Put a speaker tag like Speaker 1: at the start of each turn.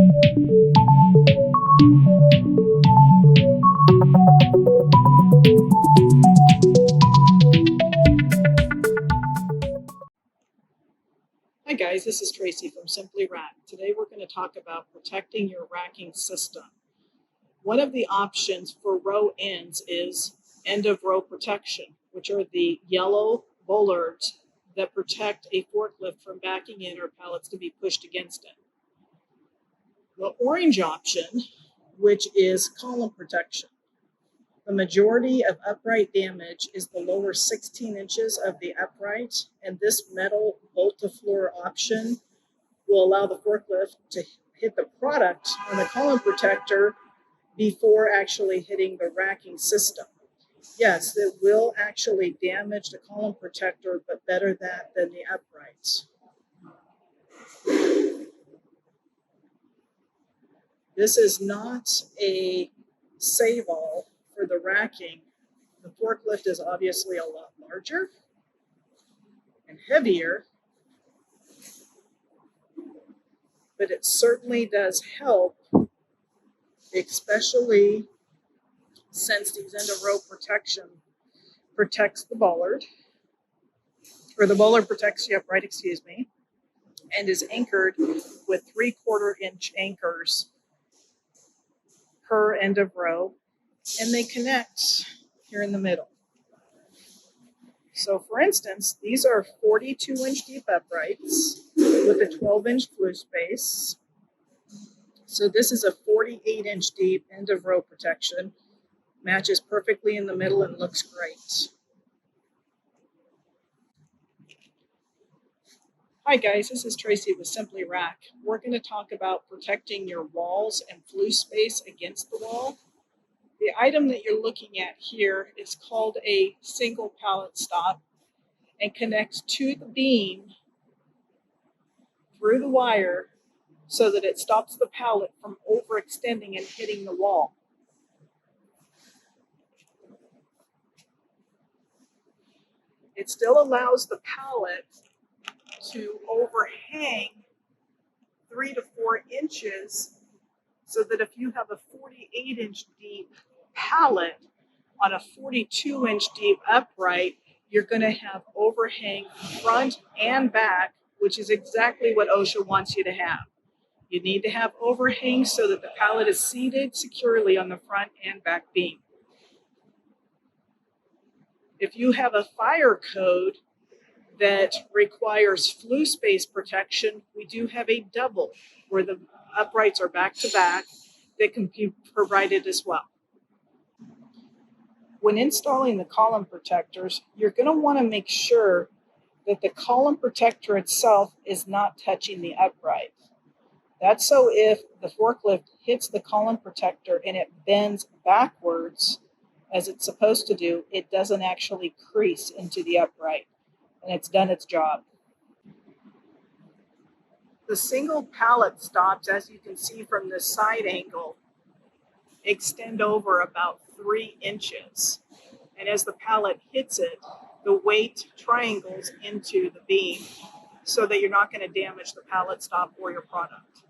Speaker 1: Hi guys, this is Tracy from SimplyRacks. Today we're going to talk about protecting your racking system. One of the options for row ends is end of row protection, which are the yellow bollards that protect a forklift from backing in or pallets to be pushed against it. The orange option, which is column protection. The majority of upright damage is the lower 16 inches of the upright, and this metal multiflora option will allow the forklift to hit the product on the column protector before actually hitting the racking system. Yes, it will actually damage the column protector, but better that than the uprights. This is not a save-all for the racking. The forklift is obviously a lot larger and heavier, but it certainly does help, especially since these end of row protection protects the bollard, or the bollard protects the upright, and is anchored with 3/4 inch anchors per end of row, and they connect here in the middle. So for instance, these are 42-inch deep uprights with a 12-inch flue space. So this is a 48-inch deep end of row protection. Matches perfectly in the middle and looks great. Hi guys, this is Tracy with SimplyRacks. We're going to talk about protecting your walls and flue space against the wall. The item that you're looking at here is called a single pallet stop and connects to the beam through the wire so that it stops the pallet from overextending and hitting the wall. It still allows the pallet to overhang 3 to 4 inches so that if you have a 48-inch deep pallet on a 42-inch deep upright, you're going to have overhang front and back, which is exactly what OSHA wants you to have. You need to have overhang so that the pallet is seated securely on the front and back beam. If you have a fire code that requires flue space protection, we do have a double where the uprights are back to back that can be provided as well. When installing the column protectors, you're going to want to make sure that the column protector itself is not touching the upright. That's so if the forklift hits the column protector and it bends backwards, as it's supposed to do, it doesn't actually crease into the upright, and it's done its job. The single pallet stops, as you can see from the side angle, extend over about 3 inches. And as the pallet hits it, the weight triangles into the beam so that you're not going to damage the pallet stop or your product.